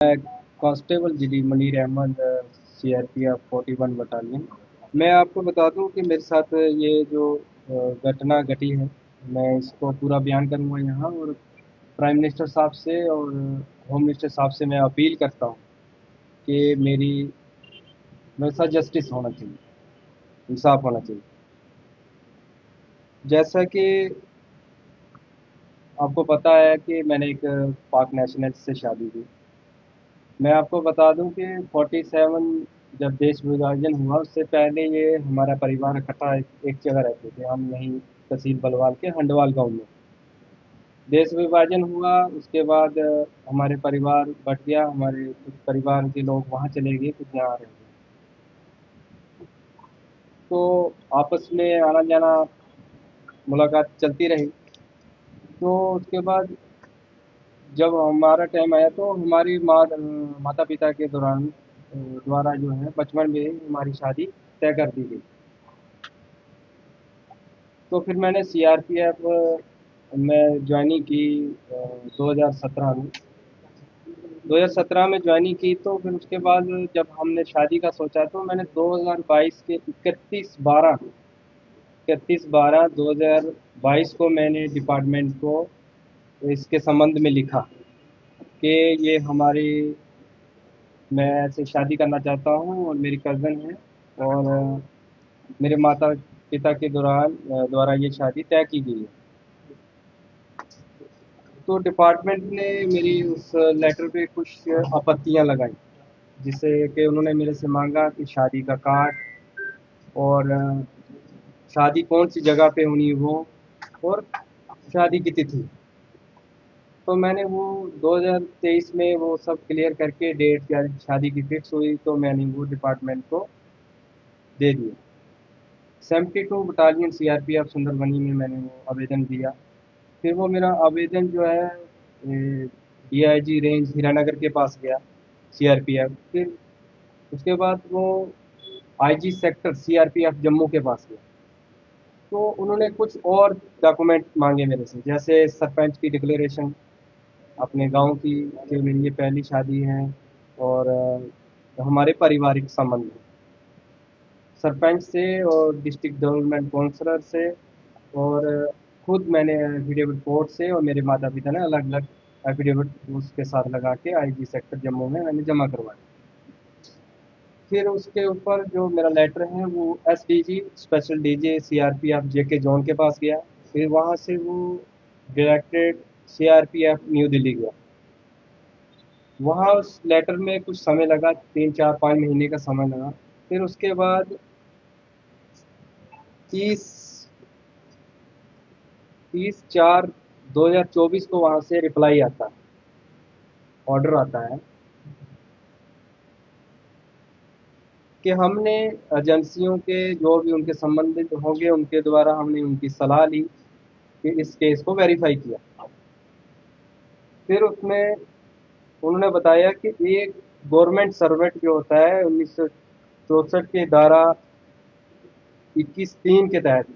मैं constable GD Munir Ahmed, CRPF 41 battalion. मैं आपको बता दूं कि मेरे साथ ये जो घटना घटी है, मैं इसको पूरा बयान करूंगा यहाँ। और प्राइम मिनिस्टर साहब से और होम मिनिस्टर साहब से मैं अपील करता हूँ कि मेरे साथ जस्टिस होना चाहिए, इंसाफ होना चाहिए। जैसा कि आपको पता है कि मैंने एक पाक नेशनल से शादी की। मैं आपको बता दूं कि 47 जब देश विभाजन हुआ उससे पहले ये हमारा परिवार इकट्ठा एक जगह रहते थे। हम यहीं तहसील बलवाल के हंडवाल गांव में। देश विभाजन हुआ उसके बाद हमारे परिवार बट गया। हमारे कुछ परिवार के लोग वहाँ चले गए, कुछ यहाँ रह गए। तो आपस में आना जाना, मुलाकात चलती रही। तो उसके बाद जब हमारा टाइम आया तो हमारी माता पिता के द्वारा जो है बचपन में ही हमारी शादी तय कर दी गई। तो फिर मैंने सीआरपीएफ में ज्वाइनिंग की 2017 में। 2017 में ज्वाइनिंग की तो फिर उसके बाद जब हमने शादी का सोचा तो मैंने 2022 के 31/12/2022 को मैंने डिपार्टमेंट को इसके संबंध में लिखा कि ये हमारी मैं ऐसे शादी करना चाहता हूँ और मेरी कज़न है और मेरे माता पिता के द्वारा ये शादी तय की गई है। तो डिपार्टमेंट ने मेरी उस लेटर पे कुछ आपत्तियां लगाई, जिससे कि उन्होंने मेरे से मांगा कि शादी का कार्ड और शादी कौन सी जगह पे होनी वो, और शादी की तिथि। तो मैंने वो 2023 में वो सब क्लियर करके डेट शादी की फिक्स हुई तो मैंने वो डिपार्टमेंट को दे दिया। 72 बटालियन सीआरपीएफ सुंदरबनी में मैंने वो आवेदन दिया। फिर वो मेरा आवेदन जो है डीआईजी रेंज हीरानगर के पास गया, सीआरपीएफ। फिर उसके बाद वो आईजी सेक्टर सीआरपीएफ जम्मू के पास गया। तो उन्होंने कुछ और डॉक्यूमेंट मांगे मेरे से, जैसे सरपंच की डिक्लेरेशन अपने गांव की कि मेरी ये पहली शादी है और हमारे पारिवारिक संबंध है सरपंच से और डिस्ट्रिक्ट डेवलपमेंट काउंसलर से। और खुद मैंने एफिडेविट कोर्ट से और मेरे माता पिता ने अलग अलग एफिडेविट उसके साथ लगा के आईजी सेक्टर जम्मू में मैंने जमा करवाया। फिर उसके ऊपर जो मेरा लेटर है वो एसडीजी स्पेशल डीजी सीआरपीएफ जेके जोन के पास गया। फिर वहाँ से वो डायरेक्टेड सीआरपीएफ न्यू दिल्ली गया। वहाँ उस लेटर में कुछ समय लगा, 3 4 5 महीने का समय लगा। फिर उसके बाद 30 30/4/2024 को वहाँ से रिप्लाई आता है, ऑर्डर आता है कि हमने एजेंसियों के जो भी उनके संबंधित होंगे उनके द्वारा हमने उनकी सलाह ली कि इस केस को वेरीफाई किया। फिर उसमें उन्होंने बताया कि एक गवर्नमेंट सर्वेंट जो होता है 1964 के धारा 21(3) के तहत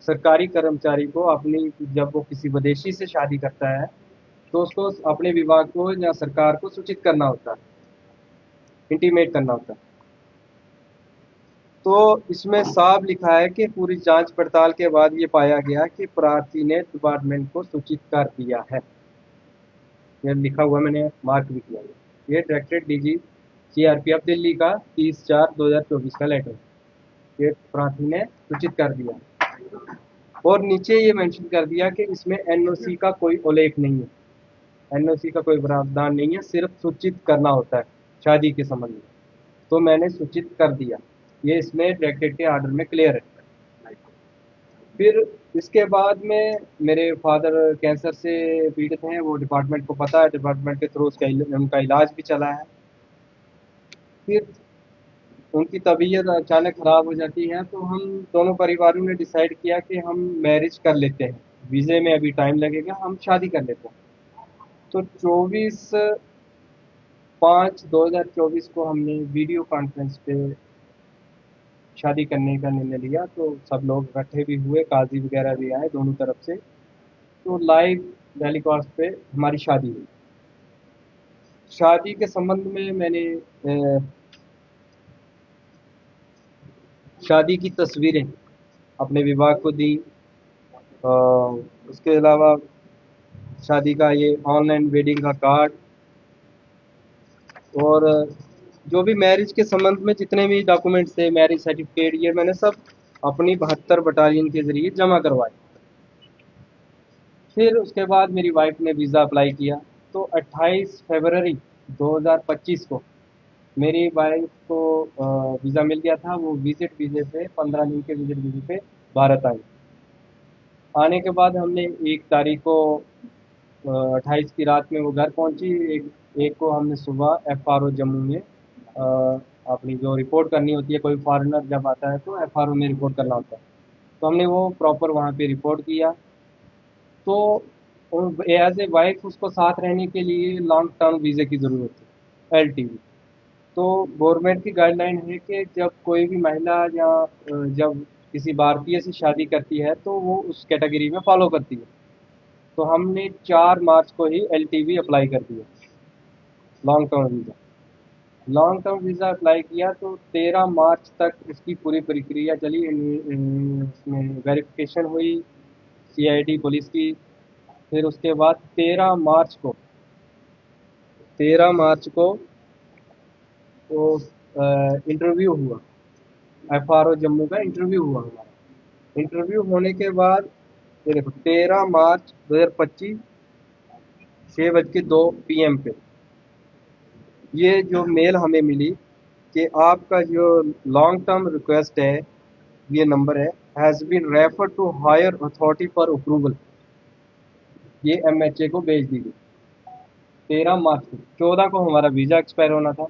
सरकारी कर्मचारी को अपनी जब वो किसी विदेशी से शादी करता है तो उसको अपने विभाग को या सरकार को सूचित करना होता है, इंटीमेट करना होता है। तो इसमें साफ लिखा है कि पूरी जांच पड़ताल के बाद ये पाया गया कि प्रार्थी ने डिपार्टमेंट को सूचित कर दिया है। ये लिखा हुआ मैंने मार्क भी किया है। ये डायरेक्टेड डीजी सीआरपीएफ दिल्ली का 30/4/2024 का लेटर, ये प्रार्थी ने सूचित कर दिया। और नीचे ये मेंशन कर दिया कि इसमें एनओसी का कोई उल्लेख नहीं है, एनओसी का कोई प्रावधान नहीं है, सिर्फ सूचित करना होता है शादी के संबंध में। तो मैंने सूचित कर दिया, ये इसमें डायरेक्टेड के आर्डर में क्लियर है। फिर इसके बाद में मेरे फादर कैंसर से पीड़ित हैं, वो डिपार्टमेंट को पता है, डिपार्टमेंट के थ्रू उनका इलाज भी चला है। फिर उनकी तबीयत अचानक ख़राब हो जाती है तो हम दोनों परिवारों ने डिसाइड किया कि हम मैरिज कर लेते हैं, वीज़े में अभी टाइम लगेगा, हम शादी कर लेते हैं। तो 24/5/2024 को हमने वीडियो कॉन्फ्रेंस पे शादी करने का निर्णय लिया। तो सब लोग इकट्ठे भी हुए, काजी वगैरह भी आए दोनों तरफ से। तो लाइव टेलीकास्ट पे हमारी शादी हुई। शादी के संबंध में मैंने शादी की तस्वीरें अपने विभाग को दी। उसके अलावा शादी का ये ऑनलाइन वेडिंग का कार्ड और जो भी मैरिज के संबंध में जितने भी डॉक्यूमेंट्स थे, मैरिज सर्टिफिकेट, ये मैंने सब अपनी 72 बटालियन के ज़रिए जमा करवाए। फिर उसके बाद मेरी वाइफ ने वीज़ा अप्लाई किया, तो 28 फरवरी 2025 को मेरी वाइफ को वीज़ा मिल गया था। वो विजिट वीज़े पे 15 दिन के विजिट वीज़े पे भारत आई। आने के बाद हमने 1 तारीख को 28 की रात में वो घर पहुंची। एक को हमने सुबह एफआरओ जम्मू में अपनी जो रिपोर्ट करनी होती है, कोई फॉरेनर जब आता है तो एफआरओ में रिपोर्ट करना होता है, तो हमने वो प्रॉपर वहाँ पे रिपोर्ट किया। तो एज ए वाइफ उसको साथ रहने के लिए लॉन्ग टर्म वीज़े की ज़रूरत है, एलटीवी। तो गवर्नमेंट की गाइडलाइन है कि जब कोई भी महिला या जब किसी भारतीय से शादी करती है तो वो उस कैटेगरी में फॉलो करती है। तो हमने 4 मार्च को ही एलटीवी अप्लाई कर दिया, long term visa. Long term visa apply किया तो 13 मार्च तक उसकी पूरी प्रक्रिया चली। उसमें वेरिफिकेशन हुई सीआईडी पुलिस की। फिर उसके बाद 13 मार्च को तो इंटरव्यू हुआ, एफआरओ जम्मू का इंटरव्यू हुआ हमारा। इंटरव्यू होने के बाद ये देखो 13 मार्च 2025 6:02 PM पे ये जो मेल हमें मिली कि आपका जो लॉन्ग टर्म रिक्वेस्ट है, ये नंबर है, has been refer to higher authority for approval. ये एमएचए को भेज दी गई 13 मार्च को। 14 को हमारा वीज़ा एक्सपायर होना था,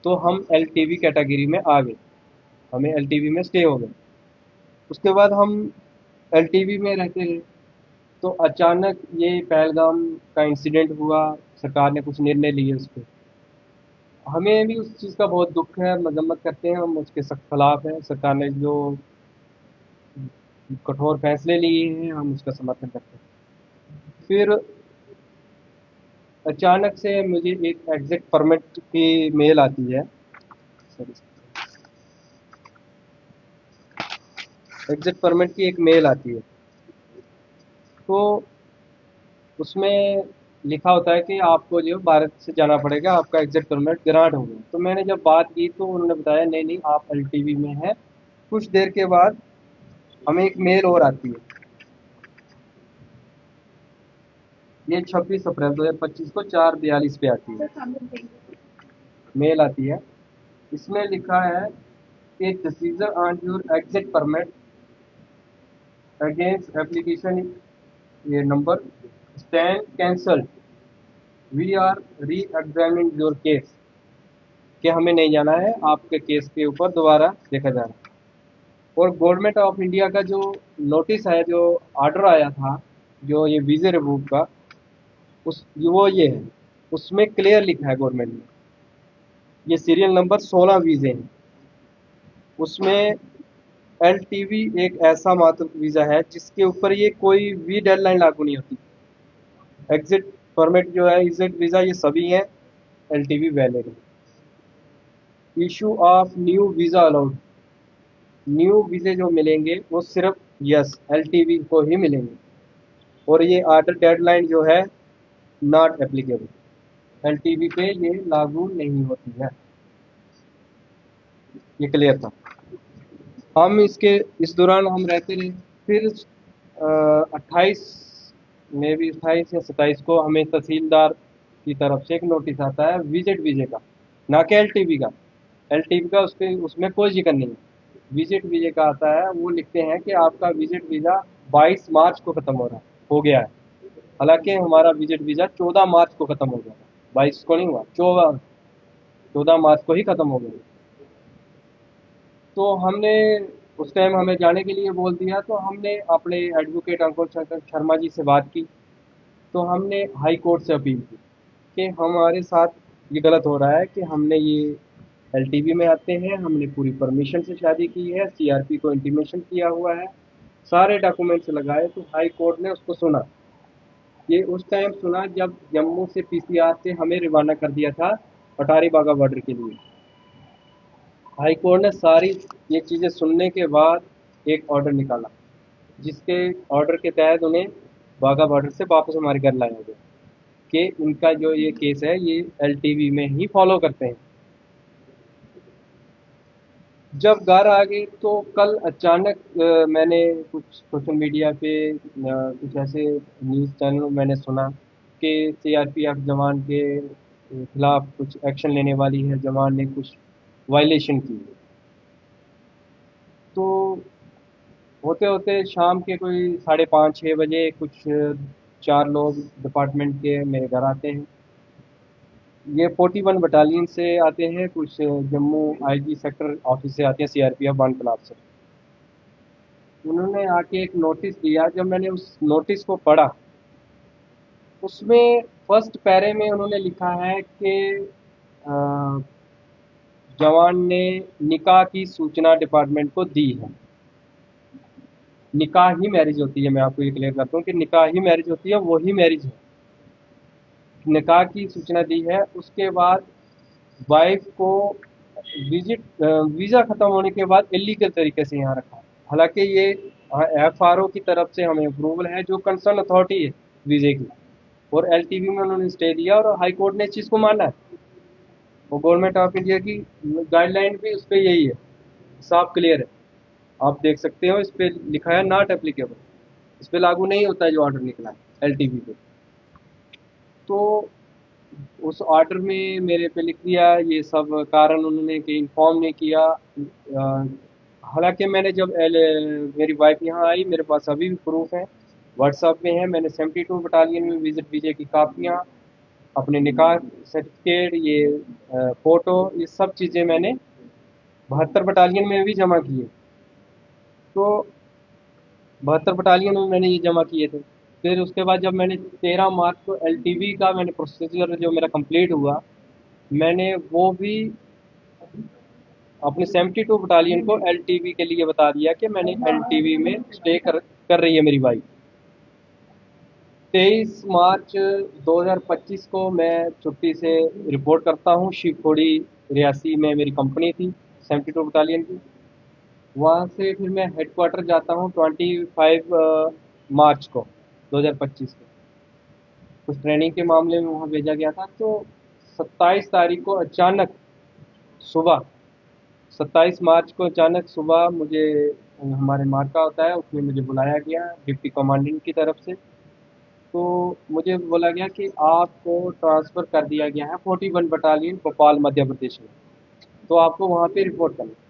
तो हम एलटीवी कैटेगरी में आ गए, हमें एलटीवी में स्टे हो गए। उसके बाद हम एलटीवी में रहते रहे, तो अचानक ये पहलगाम का इंसिडेंट हुआ। सरकार ने कुछ निर्णय लिए उस पर, हमें भी उस चीज़ का बहुत दुख है, मजम्मत करते हैं, हम उसके सख्त खिलाफ हैं। सरकार ने जो कठोर फैसले लिए हैं हम उसका समर्थन करते हैं। फिर अचानक से मुझे एक एग्जिट परमिट की मेल आती है। सॉरी, एग्जिट परमिट की एक मेल आती है, तो उसमें लिखा होता है कि आपको जो भारत से जाना पड़ेगा, आपका एग्जिट परमिट ग्रांट हो गया। तो मैंने जब बात की तो उन्होंने बताया नहीं नहीं, आप एलटीवी में हैं। कुछ देर के बाद हमें एक मेल और आती है, ये 26 अप्रैल 2025 को 4:42 पे आती है, मेल आती है। इसमें लिखा है कि decision on your exit permit against application ये number stand cancelled, we are reexamining your case, कि हमें नहीं जाना है, आपके केस के ऊपर दोबारा देखा जा रहा है। और गवर्नमेंट ऑफ इंडिया का जो नोटिस है, जो ऑर्डर आया था, जो ये वीज़े रिवूव का, उस वो ये है, उसमें क्लियर लिखा है गवर्नमेंट ने, ये सीरियल नंबर 16 वीज़े हैं। उसमें एलटीवी एक ऐसा मात्र वीज़ा है जिसके ऊपर ये कोई भी डेडलाइन लागू नहीं होती। एग्जिट परमिट जो है, एग्जिट वीज़ा, ये सभी हैं, एलटीवी वैलिड है। Issue of new visa allowed, new वीज़े जो मिलेंगे वो सिर्फ यस एलटीवी को ही मिलेंगे। और ये ऑर्डर डेडलाइन जो है नॉट एप्लीकेबल, एलटीवी पे ये लागू नहीं होती है। ये क्लियर था। हम इसके इस दौरान हम रहते रहे। फिर 28 में भी 28 या 27 को हमें तहसीलदार की तरफ से एक नोटिस आता है विजिट वीज़े का, ना कि एलटीवी का। एलटीवी का उसमें कोई जिक्र नहीं है, विजिट वीज़े का आता है। वो लिखते हैं कि आपका विजिट वीज़ा 22 मार्च को ख़त्म हो गया है। हालांकि हमारा विजिट वीज़ा 14 मार्च को ख़त्म हो गया था, 22 को नहीं हुआ, 14 मार्च को ही ख़त्म हो गया। तो हमने उस टाइम हमें जाने के लिए बोल दिया, तो हमने अपने एडवोकेट अंकुर शर्मा जी से बात की। तो हमने हाई कोर्ट से अपील की कि हमारे साथ ये गलत हो रहा है कि हमने ये एलटीवी में आते हैं, हमने पूरी परमिशन से शादी की है, सीआरपी को इंटीमेशन किया हुआ है, सारे डॉक्यूमेंट्स लगाए। तो हाई कोर्ट ने उसको सुना। ये उस टाइम सुना जब जम्मू से पीसीआर से हमें रवाना कर दिया था अटारी वाघा बॉर्डर के लिए। हाई कोर्ट ने सारी ये चीज़ें सुनने के बाद एक ऑर्डर निकाला, जिसके ऑर्डर के तहत उन्हें वाघा बॉर्डर से वापस हमारे घर लाया गया कि इनका जो ये केस है ये एलटीवी में ही फॉलो करते हैं। जब घर आ गए तो कल अचानक मैंने कुछ सोशल मीडिया पे कुछ ऐसे न्यूज़ चैनल मैंने सुना कि सीआरपीएफ जवान के खिलाफ कुछ एक्शन लेने वाली है, जवान ने कुछ वायलेशन की। तो होते होते शाम के कोई 5:30-6 बजे कुछ 4 लोग डिपार्टमेंट के मेरे घर आते हैं। ये 41 बटालियन से आते हैं, कुछ जम्मू आईजी सेक्टर ऑफिस से आते हैं, सीआरपीएफ वन क्लास से। उन्होंने आके एक नोटिस दिया, जब मैंने उस नोटिस को पढ़ा, उसमें फर्स्ट पैरे में उन्होंने लिखा है कि अ, जवान ने निकाह की सूचना डिपार्टमेंट को दी है। निकाह ही मैरिज होती है, मैं आपको ये क्लियर करता हूँ कि निकाह ही मैरिज होती है, वही मैरिज है। निकाह की सूचना दी है, उसके बाद वाइफ को वीज़ा ख़त्म होने के बाद इलीगल तरीके से यहाँ रखा। हालांकि ये एफआरओ की तरफ से हमें अप्रूवल है, जो कंसर्न अथॉरिटी है वीज़े की, और एलटीवी में उन्होंने स्टे दिया और हाई कोर्ट ने इस चीज़ को माना है। और गवर्नमेंट ऑफ इंडिया की गाइडलाइन भी उस पर यही है, साफ क्लियर है। आप देख सकते हो, इस पे लिखा है नॉट एप्लीकेबल, इस पे लागू नहीं होता है जो ऑर्डर निकला है एलटीवी पे। तो उस ऑर्डर में मेरे पे लिख दिया ये सब कारण उन्होंने कि इन्फॉर्म नहीं किया। हालांकि मैंने जब मेरी वाइफ यहाँ आई, मेरे पास अभी भी प्रूफ है, व्हाट्सएप में है। मैंने 72 बटालियन में विजिट वीजे की कापियाँ, अपने निकाह सर्टिफिकेट, ये फ़ोटो, ये सब चीज़ें मैंने 72 बटालियन में भी जमा किए। तो 72 बटालियन में मैंने ये जमा किए थे। फिर उसके बाद जब मैंने 13 मार्च को एलटीवी का मैंने प्रोसीजर जो मेरा कंप्लीट हुआ, मैंने वो भी अपने 72 बटालियन को एलटीवी के लिए बता दिया कि मैंने एलटीवी में स्टे कर रही है मेरी वाइफ। 23 मार्च 2025 को मैं छुट्टी से रिपोर्ट करता हूँ। शिवखोड़ी रियासी में मेरी कंपनी थी 72 बटालियन की। वहाँ से फिर मैं हेडक्वार्टर जाता हूँ 25 मार्च को 2025 को। कुछ ट्रेनिंग के मामले में वहाँ भेजा गया था। तो 27 तारीख को अचानक सुबह, 27 मार्च को अचानक सुबह मुझे, हमारे मार्का होता है उसमें मुझे बुलाया गया डिप्टी कमांडेंट की तरफ से। तो मुझे बोला गया कि आपको ट्रांसफ़र कर दिया गया है 41 बटालियन भोपाल मध्य प्रदेश में, तो आपको वहाँ पे रिपोर्ट करना है।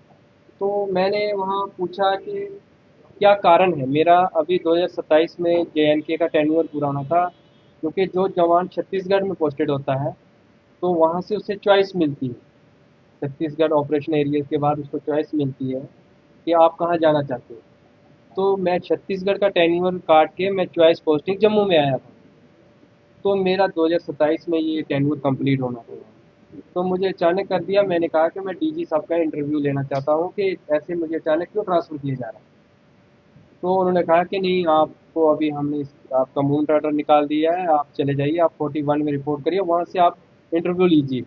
तो मैंने वहाँ पूछा कि क्या कारण है। मेरा अभी 2027 में जेएनके का टेन्योर पूरा होना था, क्योंकि जो जवान छत्तीसगढ़ में पोस्टेड होता है तो वहाँ से उसे चॉइस मिलती है। छत्तीसगढ़ ऑपरेशन एरिया के बाद उसको चॉइस मिलती है कि आप कहाँ जाना चाहते हो। तो मैं छत्तीसगढ़ का टेन्योर काट के मैं चॉइस पोस्टिंग जम्मू में आया था। तो मेरा 2027 में ये टेन्योर कंप्लीट होना था। तो मुझे अचानक कर दिया। मैंने कहा कि मैं डीजी साहब का इंटरव्यू लेना चाहता हूँ कि ऐसे मुझे अचानक क्यों ट्रांसफ़र किया जा रहा है। तो उन्होंने कहा कि नहीं, आपको अभी हमने आपका मूवमेंट ऑर्डर निकाल दिया है, आप चले जाइए, आप 41 में रिपोर्ट करिए, वहाँ से आप इंटरव्यू लीजिए।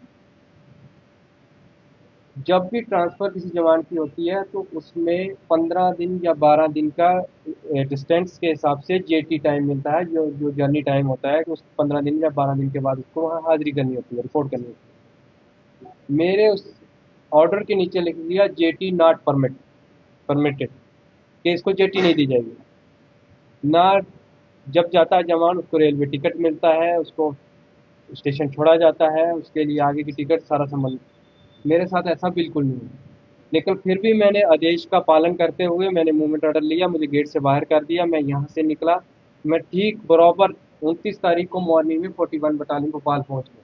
जब भी ट्रांसफ़र किसी जवान की होती है तो उसमें 15 दिन या 12 दिन का डिस्टेंस के हिसाब से जेटी टाइम मिलता है, जो जो जर्नी टाइम होता है कि उस 15 दिन या 12 दिन के बाद उसको वहाँ हाज़िरी करनी होती है, रिपोर्ट करनी होती है। मेरे उस ऑर्डर के नीचे लिख दिया जेटी नॉट परमिटेड, कि इसको जेटी नहीं दी जाएगी ना। जब जाता है जवान उसको रेलवे टिकट मिलता है, उसको स्टेशन छोड़ा जाता है, उसके लिए आगे की टिकट सारा संबंध। मेरे साथ ऐसा बिल्कुल नहीं है। लेकिन फिर भी मैंने आदेश का पालन करते हुए मैंने मूवमेंट ऑर्डर लिया, मुझे गेट से बाहर कर दिया, मैं यहाँ से निकला। मैं ठीक बराबर 29 तारीख को मॉर्निंग में 41 बटालियन भोपाल पहुँच गया।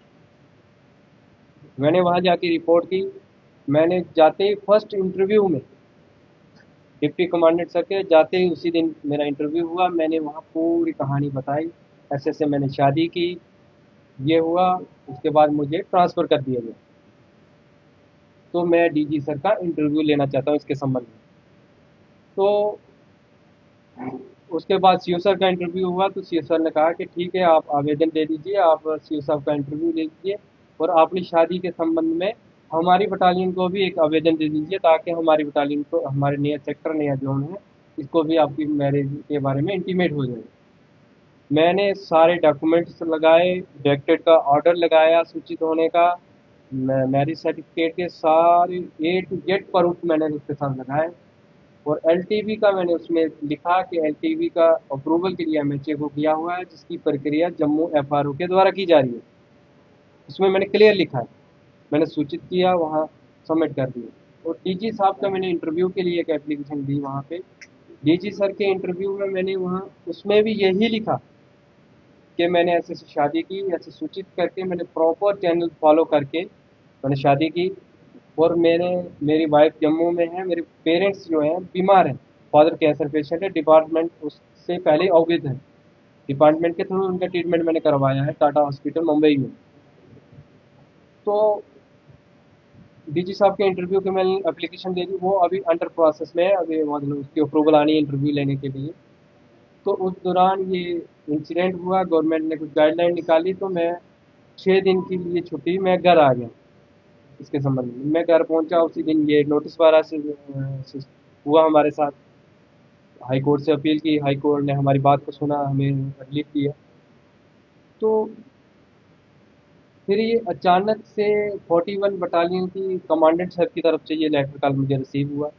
मैंने वहाँ जाके रिपोर्ट की। मैंने जाते ही फर्स्ट इंटरव्यू में डिप्टी कमांडेंट सर के जाते ही उसी दिन मेरा इंटरव्यू हुआ। मैंने वहाँ पूरी कहानी बताई, ऐसे ऐसे मैंने शादी की, ये हुआ। उसके बाद मुझे ट्रांसफ़र कर दिया गया। तो मैं डीजी सर का इंटरव्यू लेना चाहता हूँ इसके संबंध में। तो उसके बाद सीओ सर का इंटरव्यू हुआ तो सीओ सर ने कहा कि ठीक है आप आवेदन दे दीजिए, आप सीओ साहब का इंटरव्यू ले लीजिए और अपनी शादी के संबंध में हमारी बटालियन को भी एक आवेदन दे दीजिए ताकि हमारी बटालियन को, हमारे नया सेक्टर, नया जोन है, इसको भी आपकी मैरिज के बारे में इंटीमेट हो जाए। मैंने सारे डॉक्यूमेंट्स लगाए, डायरेक्टरेट का ऑर्डर लगाया सूचित होने का, मैरिज सर्टिफिकेट के सारे ए टू जेड प्रूफ मैंने उसके साथ लगाए और एलटीवी का मैंने उसमें लिखा कि एलटीवी का अप्रूवल के लिए एमएचए को किया हुआ है, जिसकी प्रक्रिया जम्मू एफआरओ के द्वारा की जा रही है। उसमें मैंने क्लियर लिखा है, मैंने सूचित किया, वहाँ सबमिट कर दिया। और डीजी साहब का मैंने इंटरव्यू के लिए एक एप्लीकेशन दी वहाँ पे। डीजी सर के इंटरव्यू में मैंने वहाँ उसमें भी यही लिखा कि मैंने ऐसे ऐसे शादी की, ऐसे सूचित करके मैंने प्रॉपर चैनल फॉलो करके मैंने शादी की। और मैंने, मेरी वाइफ जम्मू में है, मेरे पेरेंट्स जो हैं बीमार हैं, फादर कैंसर पेशेंट है, डिपार्टमेंट उससे पहले अवगत है, डिपार्टमेंट के थ्रू उनका ट्रीटमेंट मैंने करवाया है टाटा हॉस्पिटल मुंबई में। तो डीजी साहब के इंटरव्यू के मैंने एप्लीकेशन दे दी, वो अभी अंडर प्रोसेस में है, अभी मतलब उसकी अप्रूवल आनी है इंटरव्यू लेने के लिए। तो उस दौरान ये इंसिडेंट हुआ, गवर्नमेंट ने कुछ गाइडलाइन निकाली तो मैं 6 दिन के लिए छुट्टी मैं घर आ गया। इसके संबंध में मैं घर पहुंचा उसी दिन ये नोटिस वारा से हुआ हमारे साथ। हाई कोर्ट से अपील की, हाई कोर्ट ने हमारी बात को सुना, हमें रिलीफ दिया। तो फिर ये अचानक से 41 बटालियन की कमांडेंट सर की तरफ से ये लेटर कल मुझे रिसीव हुआ